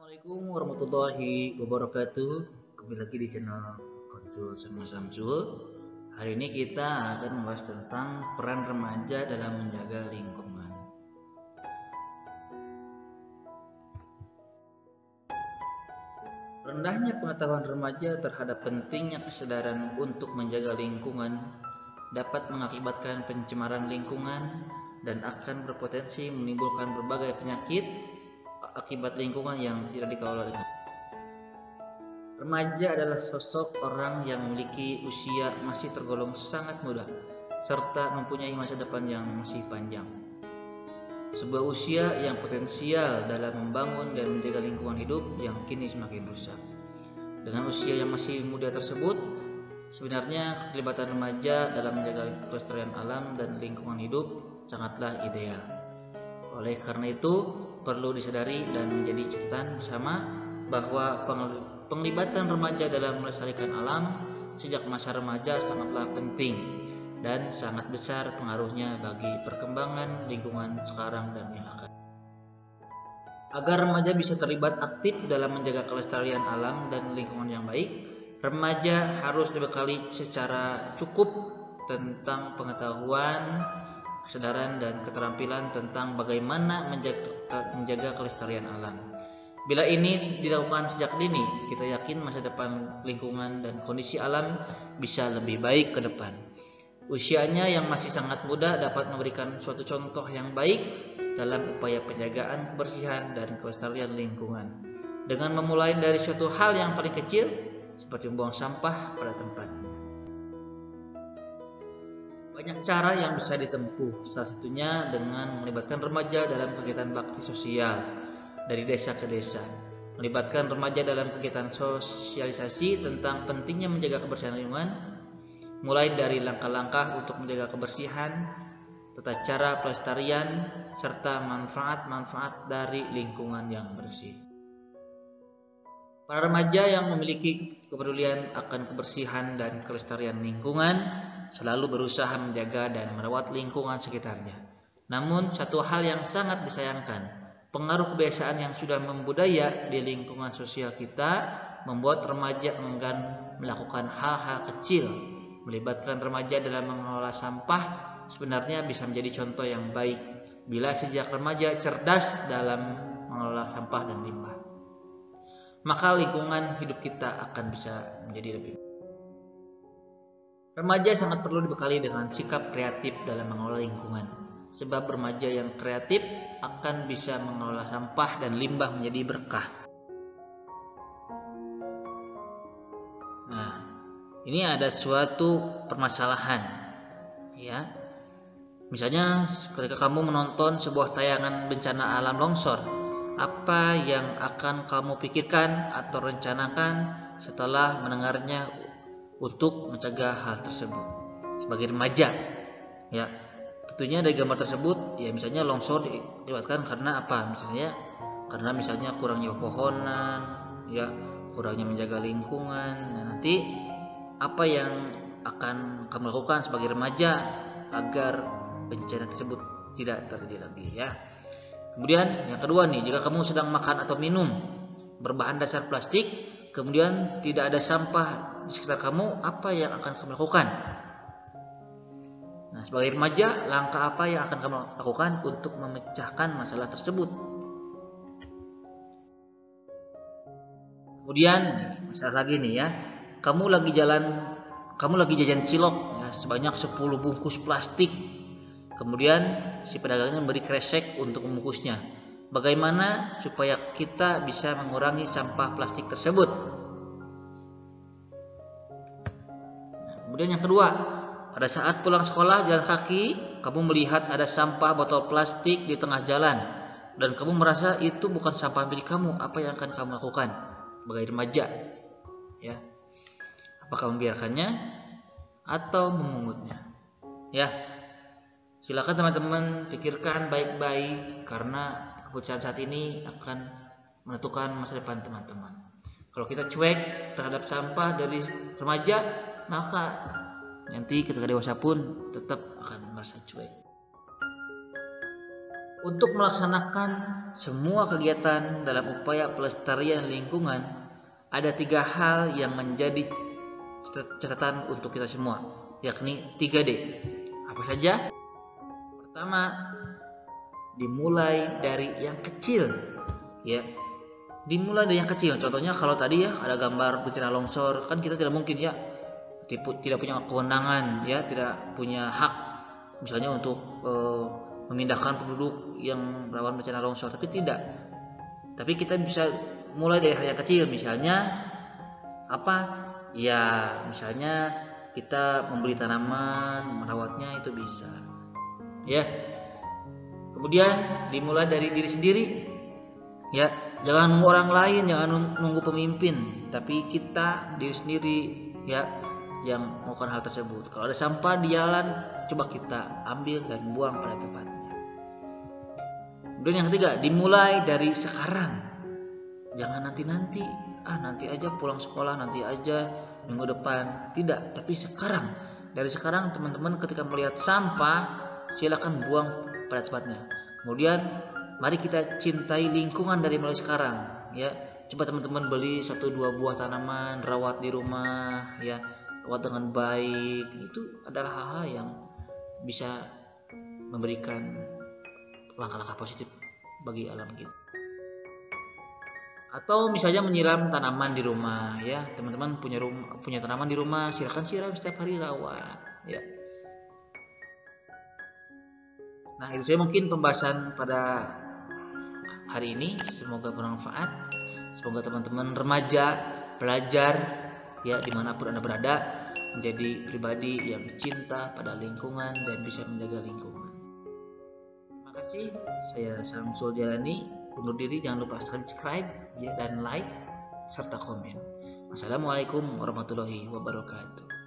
Assalamualaikum warahmatullahi wabarakatuh. Kembali lagi di channel Konsul sama Samsul. Hari ini kita akan membahas tentang peran remaja dalam menjaga lingkungan. Rendahnya pengetahuan remaja terhadap pentingnya kesadaran untuk menjaga lingkungan dapat mengakibatkan pencemaran lingkungan dan akan berpotensi menimbulkan berbagai penyakit akibat lingkungan yang tidak dikelola dengan. Remaja adalah sosok orang yang memiliki usia masih tergolong sangat muda serta mempunyai masa depan yang masih panjang. Sebuah usia yang potensial dalam membangun dan menjaga lingkungan hidup yang kini semakin rusak. Dengan usia yang masih muda tersebut, sebenarnya keterlibatan remaja dalam menjaga kelestarian alam dan lingkungan hidup sangatlah ideal. Oleh karena itu, perlu disadari dan menjadi catatan bersama bahwa penglibatan remaja dalam melestarikan alam sejak masa remaja sangatlah penting dan sangat besar pengaruhnya bagi perkembangan lingkungan sekarang dan yang akan. Agar remaja bisa terlibat aktif dalam menjaga kelestarian alam dan lingkungan yang baik, remaja harus dibekali secara cukup tentang pengetahuan, kesadaran dan keterampilan tentang bagaimana menjaga kelestarian alam. Bila ini dilakukan sejak dini, kita yakin masa depan lingkungan dan kondisi alam bisa lebih baik ke depan. Usianya yang masih sangat muda dapat memberikan suatu contoh yang baik dalam upaya penjagaan kebersihan dan kelestarian lingkungan. Dengan memulai dari suatu hal yang paling kecil, seperti membuang sampah pada tempatnya. Banyak cara yang bisa ditempuh, salah satunya dengan melibatkan remaja dalam kegiatan bakti sosial dari desa ke desa. Melibatkan remaja dalam kegiatan sosialisasi tentang pentingnya menjaga kebersihan lingkungan, mulai dari langkah-langkah untuk menjaga kebersihan, tata cara pelestarian, serta manfaat-manfaat dari lingkungan yang bersih. Para remaja yang memiliki kepedulian akan kebersihan dan kelestarian lingkungan selalu berusaha menjaga dan merawat lingkungan sekitarnya. Namun, satu hal yang sangat disayangkan, pengaruh kebiasaan yang sudah membudaya di lingkungan sosial kita membuat remaja enggan melakukan hal-hal kecil. Melibatkan remaja dalam mengelola sampah sebenarnya bisa menjadi contoh yang baik bila sejak remaja cerdas dalam mengelola sampah dan limbah. Maka lingkungan hidup kita akan bisa menjadi lebih baik. Remaja sangat perlu dibekali dengan sikap kreatif dalam mengelola lingkungan, sebab remaja yang kreatif akan bisa mengelola sampah dan limbah menjadi berkah. Nah, ini ada suatu permasalahan, ya. Misalnya ketika kamu menonton sebuah tayangan bencana alam longsor, apa yang akan kamu pikirkan atau rencanakan setelah mendengarnya untuk mencegah hal tersebut sebagai remaja? Ya, tentunya dari gambar tersebut, ya misalnya longsor dilibatkan karena apa? Misalnya kurangnya pepohonan, ya kurangnya menjaga lingkungan. Nah, nanti apa yang akan kamu lakukan sebagai remaja agar bencana tersebut tidak terjadi lagi, ya. Kemudian yang kedua nih, jika kamu sedang makan atau minum berbahan dasar plastik, kemudian tidak ada sampah di sekitar kamu, apa yang akan kamu lakukan? Nah, sebagai remaja, langkah apa yang akan kamu lakukan untuk memecahkan masalah tersebut? Kemudian masalah lagi nih, ya. Kamu lagi jajan cilok, ya, sebanyak 10 bungkus plastik. Kemudian si pedagangnya memberi kresek untuk membungkusnya. Bagaimana supaya kita bisa mengurangi sampah plastik tersebut? Nah, kemudian yang kedua, pada saat pulang sekolah jalan kaki, kamu melihat ada sampah botol plastik di tengah jalan dan kamu merasa itu bukan sampah milik kamu. Apa yang akan kamu lakukan sebagai remaja? Ya, apakah membiarkannya atau memungutnya? Ya, silakan teman-teman pikirkan baik-baik karena keputusan saat ini akan menentukan masa depan teman-teman. Kalau kita cuek terhadap sampah dari remaja, maka nanti ketika dewasa pun tetap akan merasa cuek. Untuk melaksanakan semua kegiatan dalam upaya pelestarian lingkungan, ada 3 hal yang menjadi catatan untuk kita semua, yakni 3D. Apa saja? Pertama, dimulai dari yang kecil, ya. Dimulai dari yang kecil. Contohnya kalau tadi ya ada gambar bencana longsor, kan kita tidak mungkin ya tidak punya kewenangan, ya tidak punya hak misalnya untuk memindahkan penduduk yang rawan bencana longsor, tapi kita bisa mulai dari hal yang kecil. Misalnya apa ya, misalnya kita membeli tanaman, merawatnya, itu bisa ya. Kemudian dimulai dari diri sendiri, ya. Jangan nunggu orang lain, jangan nunggu pemimpin, tapi kita diri sendiri, ya, yang melakukan hal tersebut. Kalau ada sampah di jalan, coba kita ambil dan buang pada tempatnya. Kemudian yang ketiga, dimulai dari sekarang. Jangan nanti-nanti, nanti aja pulang sekolah, nanti aja minggu depan. Tidak, tapi sekarang. Dari sekarang teman-teman ketika melihat sampah, silakan buang pada tempatnya. Kemudian mari kita cintai lingkungan dari mulai sekarang, ya. Coba teman-teman beli 1-2 buah tanaman, rawat di rumah, ya. Rawat dengan baik. Itu adalah hal-hal yang bisa memberikan langkah-langkah positif bagi alam kita. Atau misalnya menyiram tanaman di rumah, ya. Teman-teman punya tanaman di rumah, silakan siram setiap hari, rawat, ya. Nah, itu saya mungkin pembahasan pada hari ini, semoga bermanfaat. Semoga teman-teman remaja belajar, ya, dimanapun Anda berada, menjadi pribadi yang cinta pada lingkungan dan bisa menjaga lingkungan. Terima kasih. Saya Samsul Jalani undur diri. Jangan lupa subscribe, ya, dan like serta komen. Wassalamualaikum warahmatullahi wabarakatuh.